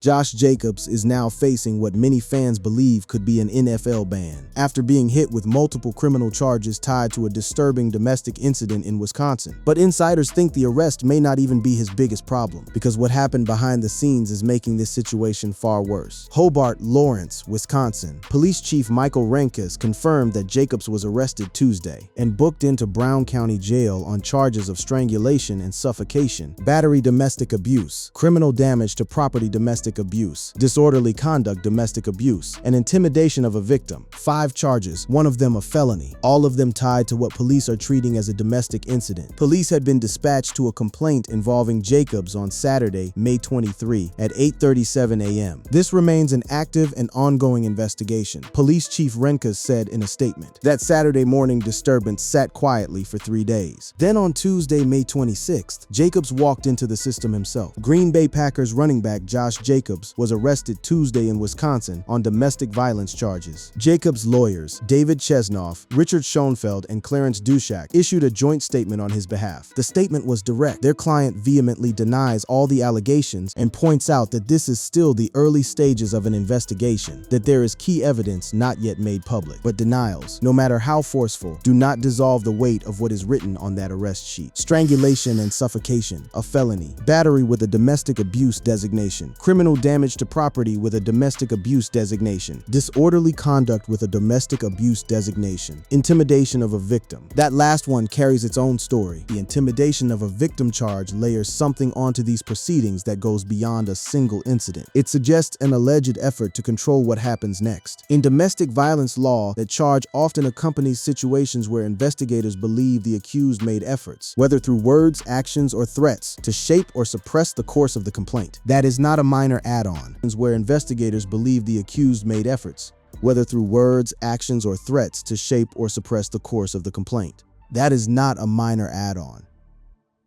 Josh Jacobs is now facing what many fans believe could be an NFL ban, after being hit with multiple criminal charges tied to a disturbing domestic incident in Wisconsin. But insiders think the arrest may not even be his biggest problem, because what happened behind the scenes is making this situation far worse. Hobart Lawrence, Wisconsin. Police Chief Michael Rehnquist confirmed that Jacobs was arrested Tuesday and booked into Brown County Jail on charges of strangulation and suffocation, battery domestic abuse, criminal damage to property domestic abuse, disorderly conduct domestic abuse, and intimidation of a victim. 5 charges, one of them a felony, all of them tied to what police are treating as a domestic incident. Police had been dispatched to a complaint involving Jacobs on Saturday, May 23 at 8:37 a.m. This remains an active and ongoing investigation, Police Chief Rehnquist said in a statement. That Saturday morning disturbance sat quietly for 3 days. Then on Tuesday, May 26th, Jacobs walked into the system himself. Green Bay Packers running back Josh Jacobs was arrested Tuesday in Wisconsin on domestic violence charges. Jacobs' lawyers, David Chesnoff, Richard Schoenfeld, and Clarence Dushak, issued a joint statement on his behalf. The statement was direct. Their client vehemently denies all the allegations and points out that this is still the early stages of an investigation, that there is key evidence not yet made public. But denials, no matter how forceful, do not dissolve the weight of what is written on that arrest sheet. Strangulation and suffocation, a felony. Battery with a domestic abuse designation. Criminal damage to property with a domestic abuse designation. Disorderly conduct with a domestic abuse designation. Intimidation of a victim. That last one carries its own story. The intimidation of a victim charge layers something onto these proceedings that goes beyond a single incident. It suggests an alleged effort to control what happens next. In domestic violence law, that charge often accompanies situations where investigators believe the accused made efforts, whether through words, actions, or threats, to shape or suppress the course of the complaint. That is not a minor add-on, where investigators believe the accused made efforts, whether through words, actions, or threats, to shape or suppress the course of the complaint. That is not a minor add-on.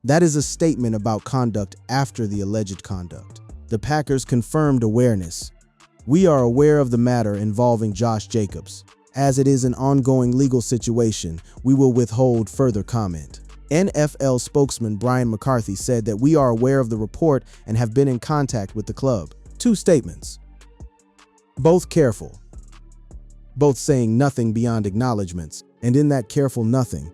That is a statement about conduct after the alleged conduct. The Packers confirmed awareness. We are aware of the matter involving Josh Jacobs. As it is an ongoing legal situation, we will withhold further comment. NFL spokesman Brian McCarthy said that we are aware of the report and have been in contact with the club. 2 statements, both careful, both saying nothing beyond acknowledgments, and in that careful nothing,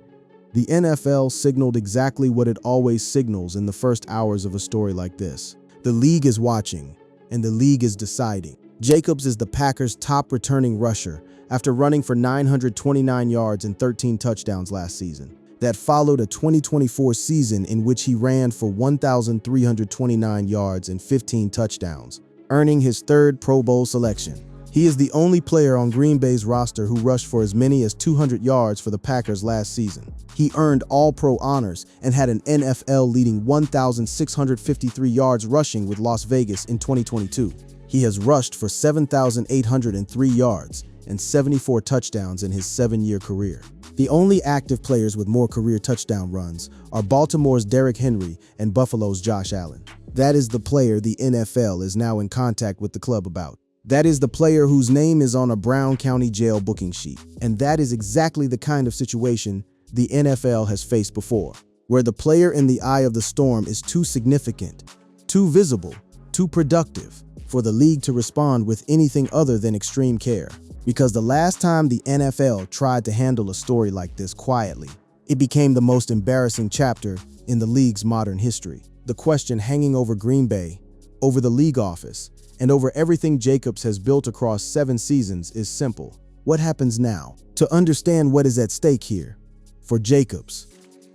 the NFL signaled exactly what it always signals in the first hours of a story like this. The league is watching, and the league is deciding. Jacobs is the Packers' top returning rusher after running for 929 yards and 13 touchdowns last season. That followed a 2024 season in which he ran for 1,329 yards and 15 touchdowns, earning his 3rd Pro Bowl selection. He is the only player on Green Bay's roster who rushed for as many as 200 yards for the Packers last season. He earned All-Pro honors and had an NFL-leading 1,653 yards rushing with Las Vegas in 2022. He has rushed for 7,803 yards and 74 touchdowns in his 7-year career. The only active players with more career touchdown runs are Baltimore's Derrick Henry and Buffalo's Josh Allen. That is the player the NFL is now in contact with the club about. That is the player whose name is on a Brown County Jail booking sheet. And that is exactly the kind of situation the NFL has faced before, where the player in the eye of the storm is too significant, too visible, too productive for the league to respond with anything other than extreme care. Because the last time the NFL tried to handle a story like this quietly, it became the most embarrassing chapter in the league's modern history. The question hanging over Green Bay, over the league office, and over everything Jacobs has built across 7 seasons is simple. What happens now? To understand what is at stake here, for Jacobs,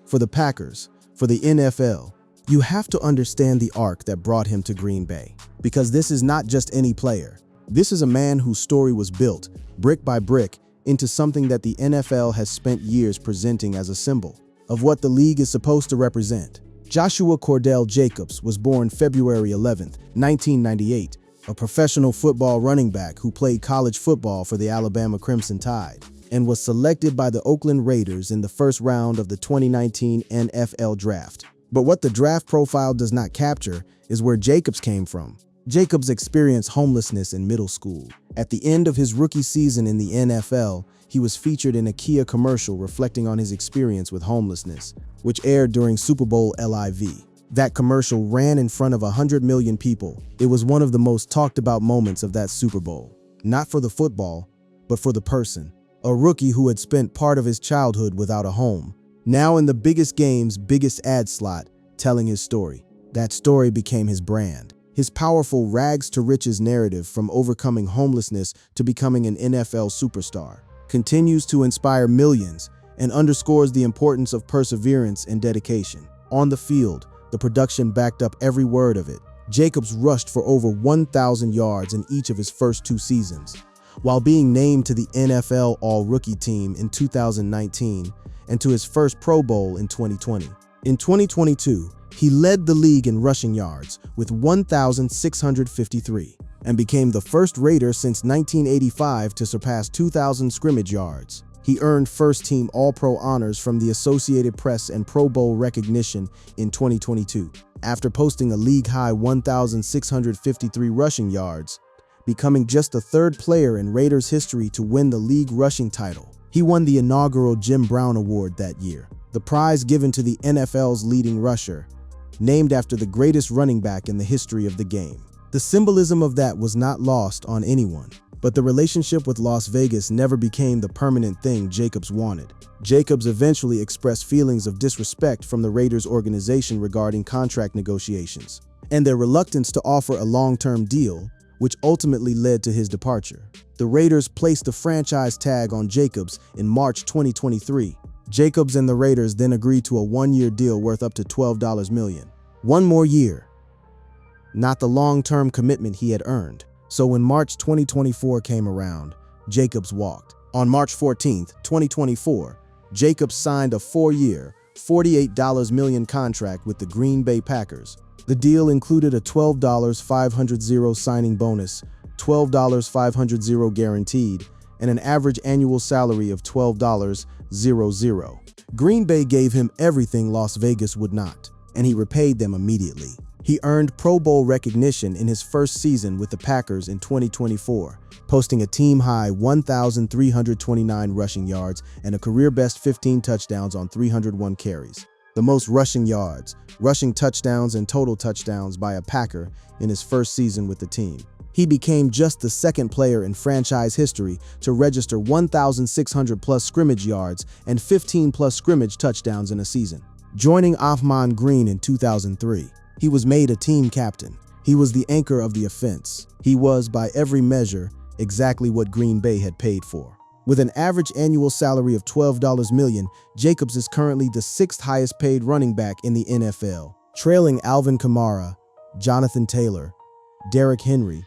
for the Packers, for the NFL, you have to understand the arc that brought him to Green Bay. Because this is not just any player. This is a man whose story was built, brick by brick, into something that the NFL has spent years presenting as a symbol of what the league is supposed to represent. Joshua Cordell Jacobs was born February 11, 1998, a professional football running back who played college football for the Alabama Crimson Tide, and was selected by the Oakland Raiders in the first round of the 2019 NFL Draft. But what the draft profile does not capture is where Jacobs came from. Jacobs experienced homelessness in middle school. At the end of his rookie season in the NFL, he was featured in a Kia commercial reflecting on his experience with homelessness, which aired during Super Bowl LIV. That commercial ran in front of 100 million people. It was one of the most talked about moments of that Super Bowl. Not for the football, but for the person. A rookie who had spent part of his childhood without a home. Now in the biggest game's biggest ad slot, telling his story. That story became his brand. His powerful rags to riches narrative, from overcoming homelessness to becoming an NFL superstar, continues to inspire millions and underscores the importance of perseverance and dedication. On the field, the production backed up every word of it. Jacobs rushed for over 1,000 yards in each of his first 2 seasons, while being named to the NFL All-Rookie team in 2019 and to his first Pro Bowl in 2020. In 2022, he led the league in rushing yards with 1,653 and became the first Raider since 1985 to surpass 2,000 scrimmage yards. He earned first-team All-Pro honors from the Associated Press and Pro Bowl recognition in 2022, after posting a league-high 1,653 rushing yards, becoming just the 3rd player in Raiders history to win the league rushing title. He won the inaugural Jim Brown Award that year, the prize given to the NFL's leading rusher, named after the greatest running back in the history of the game. The symbolism of that was not lost on anyone, but the relationship with Las Vegas never became the permanent thing Jacobs wanted. Jacobs eventually expressed feelings of disrespect from the Raiders organization regarding contract negotiations, and their reluctance to offer a long-term deal, which ultimately led to his departure. The Raiders placed the franchise tag on Jacobs in March 2023. Jacobs and the Raiders then agreed to a 1-year deal worth up to $12 million. One more year. Not the long-term commitment he had earned. So when March 2024 came around, Jacobs walked. On March 14, 2024, Jacobs signed a 4-year, $48 million contract with the Green Bay Packers. The deal included a $12,500 signing bonus, $12,500 guaranteed, and an average annual salary of $12,000. Green Bay gave him everything Las Vegas would not, and he repaid them immediately. He earned Pro Bowl recognition in his first season with the Packers in 2024, posting a team-high 1,329 rushing yards and a career-best 15 touchdowns on 301 carries. The most rushing yards, rushing touchdowns, and total touchdowns by a Packer in his first season with the team. He became just the 2nd player in franchise history to register 1,600-plus scrimmage yards and 15-plus scrimmage touchdowns in a season. Joining Ahman Green in 2003, he was made a team captain. He was the anchor of the offense. He was, by every measure, exactly what Green Bay had paid for. With an average annual salary of $12 million, Jacobs is currently the 6th highest paid running back in the NFL, trailing Alvin Kamara, Jonathan Taylor, Derrick Henry,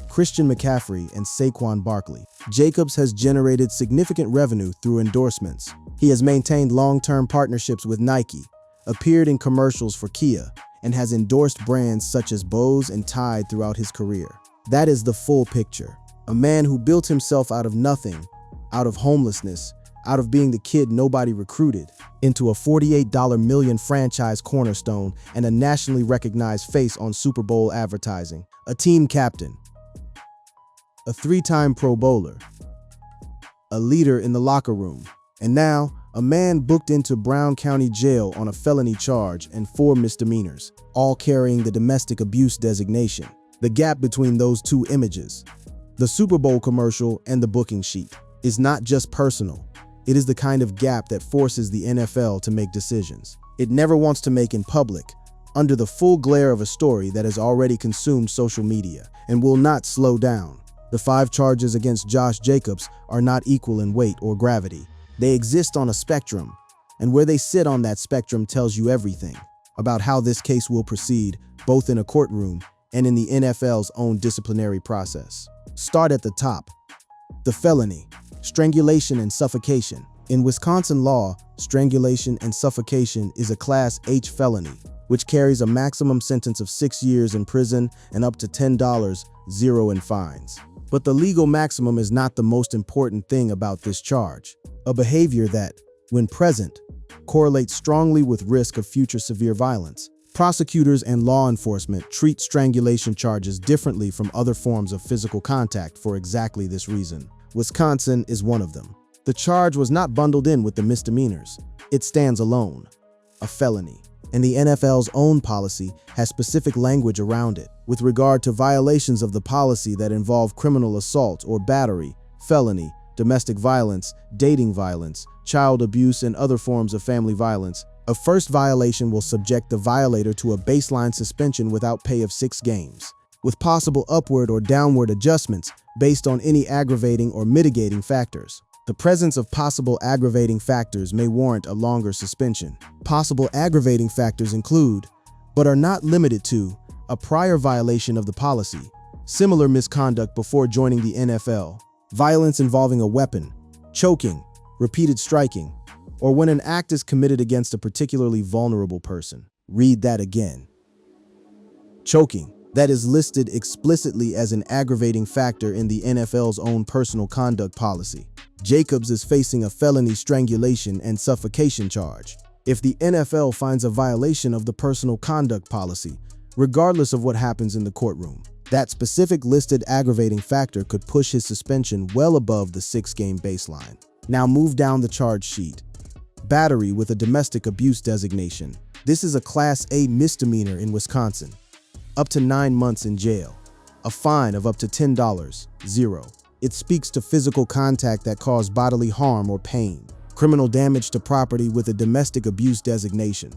Christian McCaffrey, and Saquon Barkley. Jacobs has generated significant revenue through endorsements. He has maintained long-term partnerships with Nike, appeared in commercials for Kia, and has endorsed brands such as Bose and Tide throughout his career. That is the full picture. A man who built himself out of nothing, out of homelessness, out of being the kid nobody recruited, into a $48 million franchise cornerstone and a nationally recognized face on Super Bowl advertising. A team captain, a 3-time Pro Bowler, a leader in the locker room, and now a man booked into Brown County Jail on a felony charge and 4 misdemeanors, all carrying the domestic abuse designation. The gap between those 2 images, the Super Bowl commercial and the booking sheet, is not just personal. It is the kind of gap that forces the NFL to make decisions it never wants to make in public, under the full glare of a story that has already consumed social media and will not slow down. The 5 charges against Josh Jacobs are not equal in weight or gravity. They exist on a spectrum, and where they sit on that spectrum tells you everything about how this case will proceed, both in a courtroom and in the NFL's own disciplinary process. Start at the top. The felony, strangulation and suffocation. In Wisconsin law, strangulation and suffocation is a Class H felony, which carries a maximum sentence of 6 years in prison and up to $10,000 in fines. But the legal maximum is not the most important thing about this charge. A behavior that, when present, correlates strongly with risk of future severe violence. Prosecutors and law enforcement treat strangulation charges differently from other forms of physical contact for exactly this reason. Wisconsin is one of them. The charge was not bundled in with the misdemeanors. It stands alone, a felony. and the NFL's own policy has specific language around it. With regard to violations of the policy that involve criminal assault or battery, felony, domestic violence, dating violence, child abuse, and other forms of family violence, a first violation will subject the violator to a baseline suspension without pay of 6 games, with possible upward or downward adjustments based on any aggravating or mitigating factors. The presence of possible aggravating factors may warrant a longer suspension. Possible aggravating factors include, but are not limited to, a prior violation of the policy, similar misconduct before joining the NFL, violence involving a weapon, choking, repeated striking, or when an act is committed against a particularly vulnerable person. Read that again. Choking, that is listed explicitly as an aggravating factor in the NFL's own personal conduct policy. Jacobs is facing a felony strangulation and suffocation charge. If the NFL finds a violation of the personal conduct policy, regardless of what happens in the courtroom, that specific listed aggravating factor could push his suspension well above the 6-game baseline. Now move down the charge sheet. Battery with a domestic abuse designation. This is a Class A misdemeanor in Wisconsin. Up to 9 months in jail. A fine of up to $10. 0. It speaks to physical contact that caused bodily harm or pain. Criminal damage to property with a domestic abuse designation.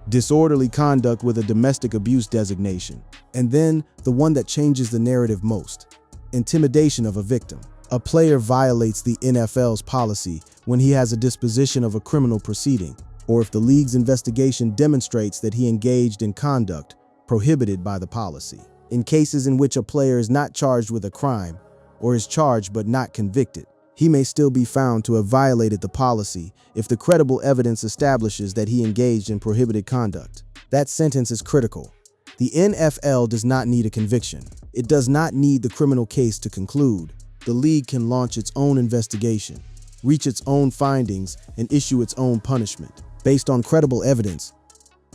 Disorderly conduct with a domestic abuse designation. And then, the one that changes the narrative most. Intimidation of a victim. A player violates the NFL's policy when he has a disposition of a criminal proceeding, or if the league's investigation demonstrates that he engaged in conduct prohibited by the policy. In cases in which a player is not charged with a crime, or is charged but not convicted, he may still be found to have violated the policy if the credible evidence establishes that he engaged in prohibited conduct. That sentence is critical. The NFL does not need a conviction. It does not need the criminal case to conclude. The league can launch its own investigation, reach its own findings, and issue its own punishment, based on credible evidence,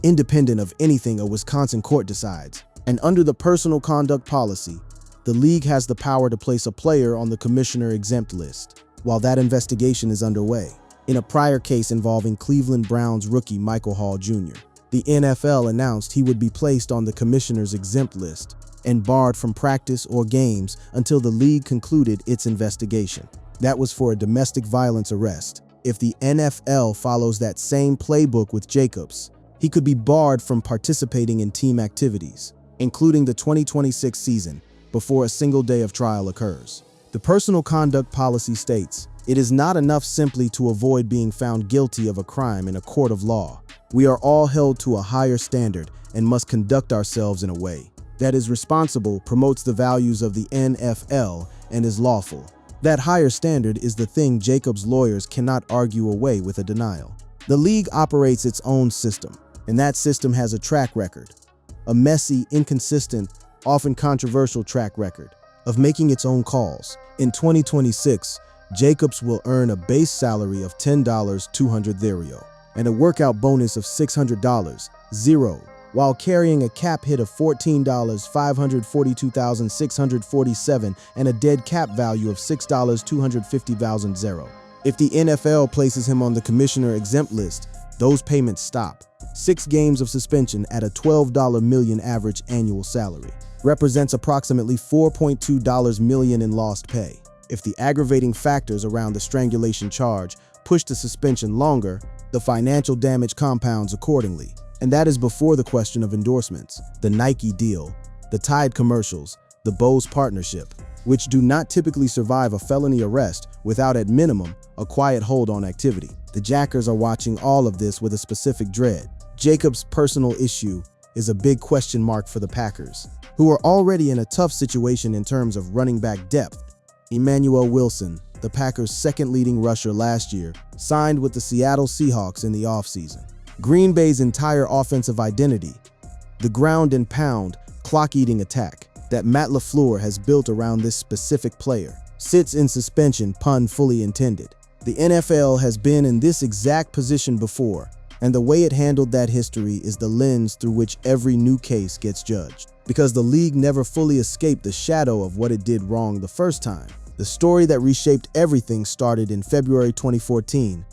independent of anything a Wisconsin court decides. And under the personal conduct policy, the league has the power to place a player on the commissioner exempt list while that investigation is underway. In a prior case involving Cleveland Browns rookie Michael Hall Jr., the NFL announced he would be placed on the commissioner's exempt list and barred from practice or games until the league concluded its investigation. That was for a domestic violence arrest. If the NFL follows that same playbook with Jacobs, he could be barred from participating in team activities, including the 2026 season, before a single day of trial occurs. The personal conduct policy states, it is not enough simply to avoid being found guilty of a crime in a court of law. We are all held to a higher standard and must conduct ourselves in a way that is responsible, promotes the values of the NFL, and is lawful. That higher standard is the thing Jacobs' lawyers cannot argue away with a denial. The league operates its own system, and that system has a track record, a messy, inconsistent, often controversial track record of making its own calls. In 2026, Jacobs will earn a base salary of $10,200 and a workout bonus of $600, 0, while carrying a cap hit of $14,542,647 and a dead cap value of $6,250,000, 0. If the NFL places him on the commissioner exempt list, those payments stop. 6 games of suspension at a $12 million average annual salary represents approximately $4.2 million in lost pay. If the aggravating factors around the strangulation charge push the suspension longer, the financial damage compounds accordingly. And that is before the question of endorsements, the Nike deal, the Tide commercials, the Bose partnership, which do not typically survive a felony arrest without at minimum a quiet hold on activity. The Jackers are watching all of this with a specific dread. Jacobs' personal issue is a big question mark for the Packers, who are already in a tough situation in terms of running back depth. Emmanuel Wilson, the Packers' second leading rusher last year, signed with the Seattle Seahawks in the offseason. Green Bay's entire offensive identity, the ground and pound, clock-eating attack that Matt LaFleur has built around this specific player, sits in suspension, pun fully intended. The NFL has been in this exact position before, and the way it handled that history is the lens through which every new case gets judged. Because the league never fully escaped the shadow of what it did wrong the first time. The story that reshaped everything started in February 2014,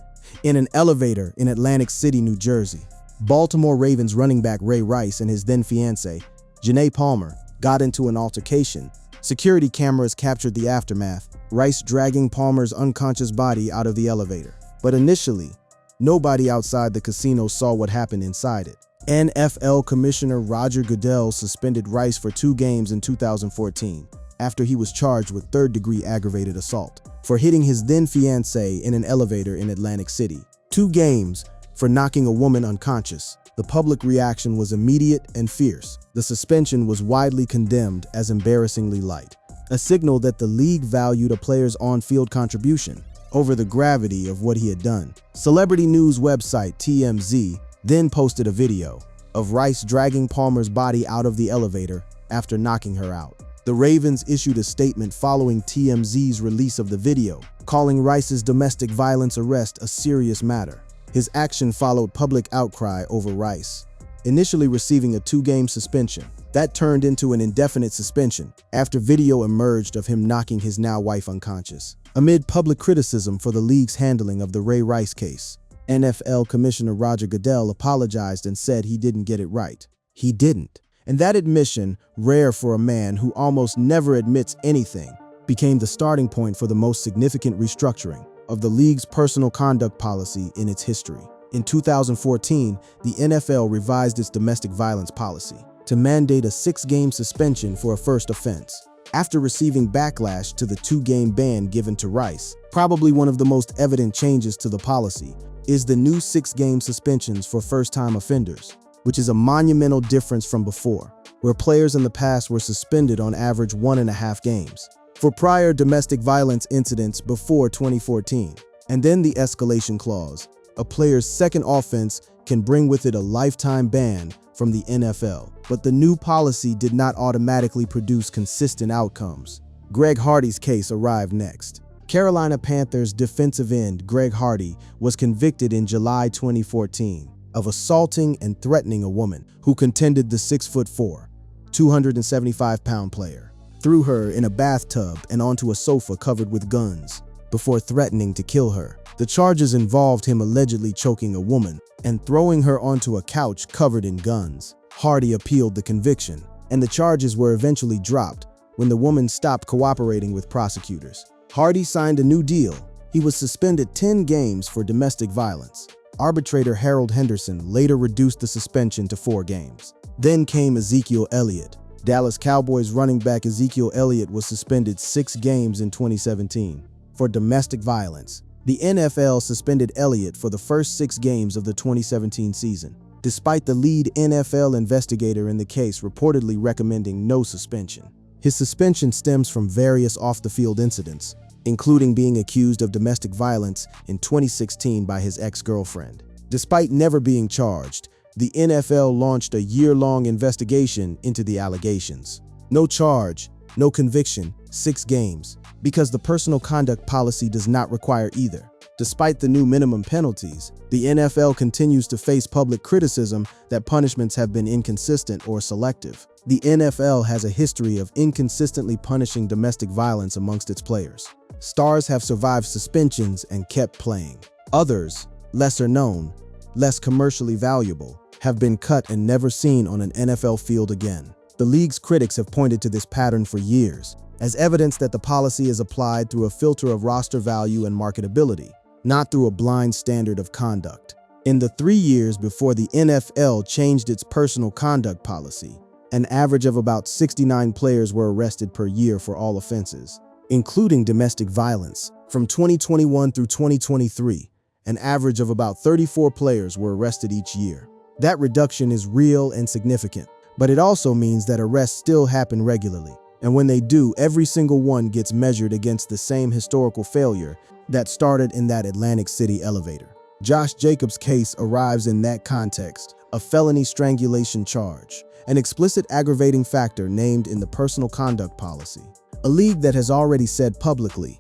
in an elevator in Atlantic City, New Jersey. Baltimore Ravens running back Ray Rice and his then-fiancée, Janae Palmer, got into an altercation. Security cameras captured the aftermath, Rice dragging Palmer's unconscious body out of the elevator. But initially, nobody outside the casino saw what happened inside it. NFL Commissioner Roger Goodell suspended Rice for 2 games in 2014 after he was charged with third-degree aggravated assault for hitting his then-fiancée in an elevator in Atlantic City. 2 games for knocking a woman unconscious. The public reaction was immediate and fierce. The suspension was widely condemned as embarrassingly light, a signal that the league valued a player's on-field contribution over the gravity of what he had done. Celebrity news website TMZ then posted a video of Rice dragging Palmer's body out of the elevator after knocking her out. The Ravens issued a statement following TMZ's release of the video, calling Rice's domestic violence arrest a serious matter. His action followed public outcry over Rice, initially receiving a 2-game suspension. That turned into an indefinite suspension after video emerged of him knocking his now-wife unconscious. Amid public criticism for the league's handling of the Ray Rice case, NFL Commissioner Roger Goodell apologized and said he didn't get it right. He didn't. And that admission, rare for a man who almost never admits anything, became the starting point for the most significant restructuring of the league's personal conduct policy in its history. In 2014, the NFL revised its domestic violence policy to mandate a 6-game suspension for a first offense. After receiving backlash to the 2-game ban given to Rice, probably one of the most evident changes to the policy is the new 6-game suspensions for first-time offenders, which is a monumental difference from before, where players in the past were suspended on average 1.5 games for prior domestic violence incidents before 2014. And then the escalation clause. A player's second offense can bring with it a lifetime ban from the NFL. But the new policy did not automatically produce consistent outcomes. Greg Hardy's case arrived next. Carolina Panthers defensive end Greg Hardy was convicted in July 2014 of assaulting and threatening a woman who contended the 6'4", 275-pound player, threw her in a bathtub and onto a sofa covered with guns before threatening to kill her. The charges involved him allegedly choking a woman and throwing her onto a couch covered in guns. Hardy appealed the conviction, and the charges were eventually dropped when the woman stopped cooperating with prosecutors. Hardy signed a new deal. He was suspended 10 games for domestic violence. Arbitrator Harold Henderson later reduced the suspension to 4 games. Then came Ezekiel Elliott. Dallas Cowboys running back Ezekiel Elliott was suspended 6 games in 2017 for domestic violence. The NFL suspended Elliott for the first 6 games of the 2017 season, despite the lead NFL investigator in the case reportedly recommending no suspension. His suspension stems from various off-the-field incidents, including being accused of domestic violence in 2016 by his ex-girlfriend. Despite never being charged, the NFL launched a year-long investigation into the allegations. No charge, no conviction, 6 games, because the personal conduct policy does not require either. Despite the new minimum penalties, the NFL continues to face public criticism that punishments have been inconsistent or selective. The NFL has a history of inconsistently punishing domestic violence amongst its players. Stars have survived suspensions and kept playing. Others, lesser known, less commercially valuable, have been cut and never seen on an NFL field again. The league's critics have pointed to this pattern for years, as evidence that the policy is applied through a filter of roster value and marketability, not through a blind standard of conduct. In the 3 years before the NFL changed its personal conduct policy, an average of about 69 players were arrested per year for all offenses, including domestic violence. From 2021 through 2023, an average of about 34 players were arrested each year. That reduction is real and significant, but it also means that arrests still happen regularly. And when they do, every single one gets measured against the same historical failure that started in that Atlantic City elevator. Josh Jacobs' case arrives in that context, a felony strangulation charge, an explicit aggravating factor named in the personal conduct policy. A league that has already said publicly,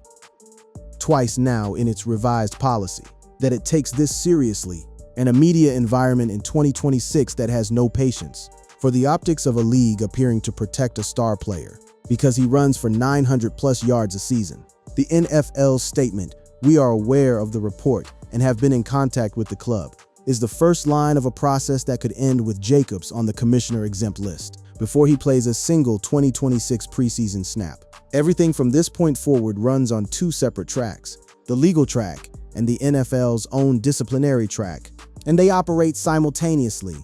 twice now in its revised policy, that it takes this seriously, and a media environment in 2026 that has no patience for the optics of a league appearing to protect a star player because he runs for 900+ yards a season. The NFL's statement, "We are aware of the report," and have been in contact with the club, is the first line of a process that could end with Jacobs on the commissioner-exempt list before he plays a single 2026 preseason snap. Everything from this point forward runs on two separate tracks, the legal track and the NFL's own disciplinary track, and they operate simultaneously,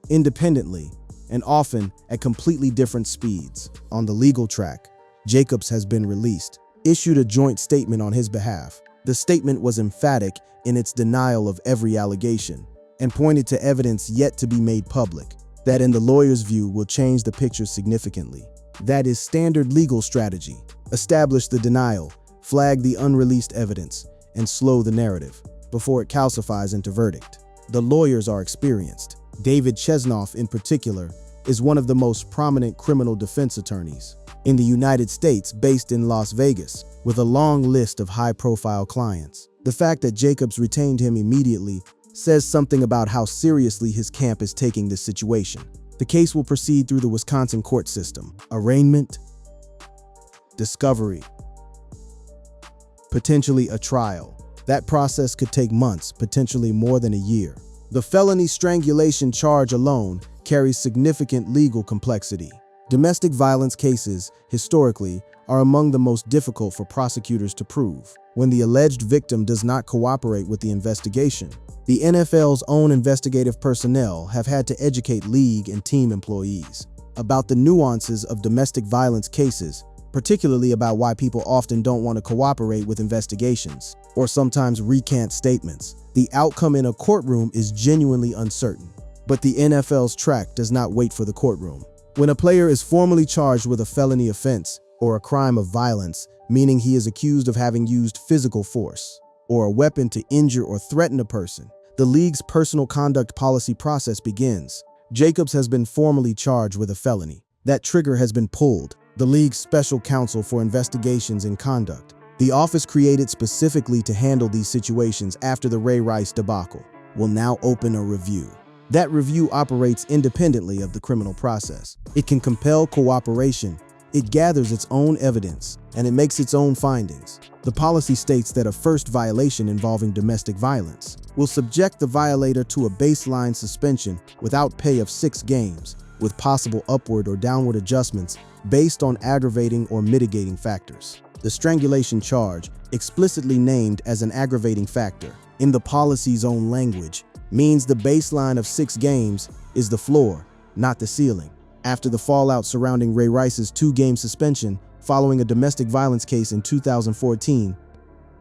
independently, and often at completely different speeds. On the legal track, Jacobs has been released, issued a joint statement on his behalf. The statement was emphatic in its denial of every allegation and pointed to evidence yet to be made public that, in the lawyer's view, will change the picture significantly. That is standard legal strategy: establish the denial, flag the unreleased evidence, and slow the narrative before it calcifies into verdict. The lawyers are experienced. David Chesnoff, in particular, is one of the most prominent criminal defense attorneys in the United States, based in Las Vegas, with a long list of high-profile clients. The fact that Jacobs retained him immediately says something about how seriously his camp is taking this situation. The case will proceed through the Wisconsin court system. Arraignment, discovery, potentially a trial. That process could take months, potentially more than a year. The felony strangulation charge alone carries significant legal complexity. Domestic violence cases, historically, are among the most difficult for prosecutors to prove when the alleged victim does not cooperate with the investigation. The NFL's own investigative personnel have had to educate league and team employees about the nuances of domestic violence cases, particularly about why people often don't want to cooperate with investigations or sometimes recant statements. The outcome in a courtroom is genuinely uncertain, but the NFL's track does not wait for the courtroom. When a player is formally charged with a felony offense or a crime of violence, meaning he is accused of having used physical force or a weapon to injure or threaten a person, the league's personal conduct policy process begins. Jacobs has been formally charged with a felony. That trigger has been pulled. The league's special counsel for investigations in conduct, the office created specifically to handle these situations after the Ray Rice debacle, will now open a review. That review operates independently of the criminal process. It can compel cooperation, it gathers its own evidence, and it makes its own findings. The policy states that a first violation involving domestic violence will subject the violator to a baseline suspension without pay of 6 games, with possible upward or downward adjustments based on aggravating or mitigating factors. The strangulation charge, explicitly named as an aggravating factor in the policy's own language, means the baseline of 6 games is the floor, not the ceiling. After the fallout surrounding Ray Rice's 2-game suspension following a domestic violence case in 2014,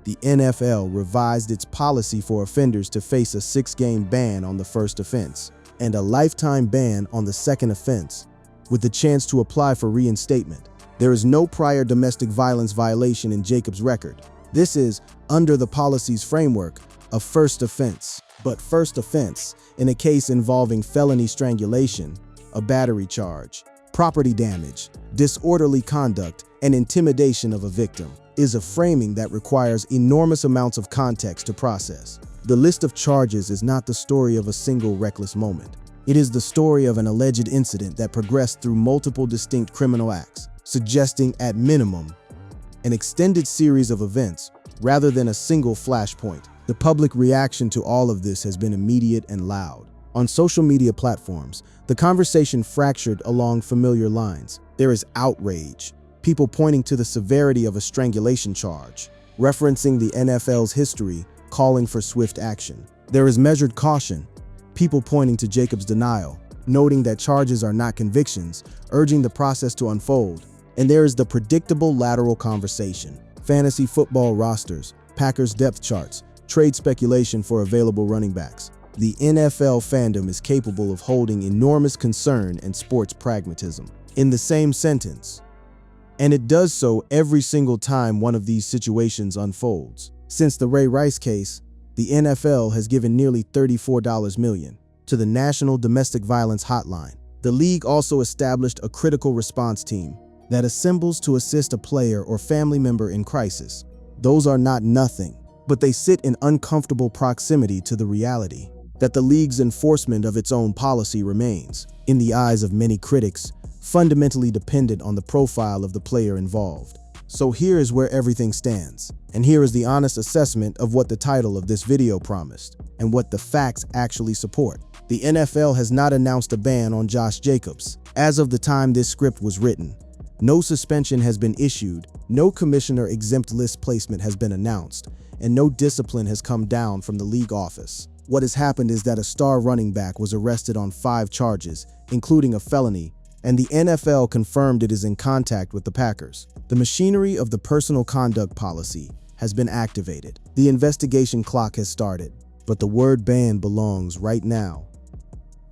the NFL revised its policy for offenders to face a 6-game ban on the first offense and a lifetime ban on the second offense, with the chance to apply for reinstatement. There is no prior domestic violence violation in Jacobs' record. This is, under the policy's framework, a first offense. But first offense, in a case involving felony strangulation, a battery charge, property damage, disorderly conduct, and intimidation of a victim, is a framing that requires enormous amounts of context to process. The list of charges is not the story of a single reckless moment. It is the story of an alleged incident that progressed through multiple distinct criminal acts, suggesting, at minimum, an extended series of events rather than a single flashpoint. The public reaction to all of this has been immediate and loud. On social media platforms, the conversation fractured along familiar lines. There is outrage, people pointing to the severity of a strangulation charge, referencing the NFL's history, calling for swift action. There is measured caution, people pointing to Jacobs' denial, noting that charges are not convictions, urging the process to unfold. And there is the predictable lateral conversation. Fantasy football rosters, Packers depth charts, trade speculation for available running backs. The NFL fandom is capable of holding enormous concern and sports pragmatism in the same sentence. And it does so every single time one of these situations unfolds. Since the Ray Rice case, the NFL has given nearly $34 million to the National Domestic Violence Hotline. The league also established a critical response team that assembles to assist a player or family member in crisis. Those are not nothing, but they sit in uncomfortable proximity to the reality that the league's enforcement of its own policy remains, in the eyes of many critics, fundamentally dependent on the profile of the player involved. So here is where everything stands. And here is the honest assessment of what the title of this video promised, and what the facts actually support. The NFL has not announced a ban on Josh Jacobs. As of the time this script was written, no suspension has been issued, no commissioner exempt list placement has been announced, and no discipline has come down from the league office. What has happened is that a star running back was arrested on 5 charges, including a felony, and the NFL confirmed it is in contact with the Packers. The machinery of the personal conduct policy has been activated. The investigation clock has started, but the word ban belongs right now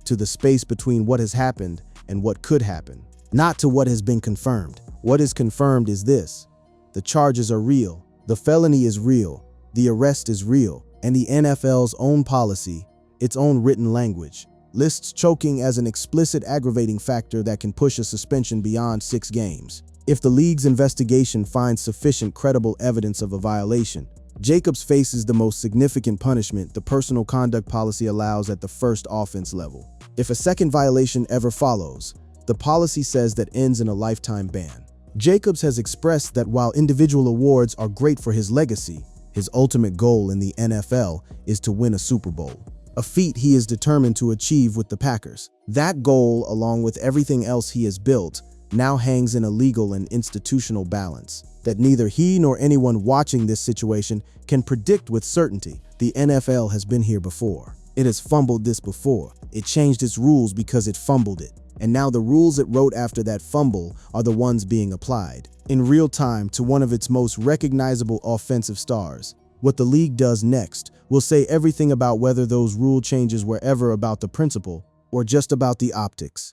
to the space between what has happened and what could happen, not to what has been confirmed. What is confirmed is this: the charges are real, the felony is real, the arrest is real, and the NFL's own policy, its own written language, lists choking as an explicit aggravating factor that can push a suspension beyond 6 games. If the league's investigation finds sufficient credible evidence of a violation, Jacobs faces the most significant punishment the personal conduct policy allows at the first offense level. If a second violation ever follows, the policy says that ends in a lifetime ban. Jacobs has expressed that while individual awards are great for his legacy, his ultimate goal in the NFL is to win a Super Bowl, a feat he is determined to achieve with the Packers. That goal, along with everything else he has built, now hangs in a legal and institutional balance that neither he nor anyone watching this situation can predict with certainty. The NFL has been here before. It has fumbled this before. It changed its rules because it fumbled it. And now the rules it wrote after that fumble are the ones being applied in real time to one of its most recognizable offensive stars. What the league does next will say everything about whether those rule changes were ever about the principle or just about the optics.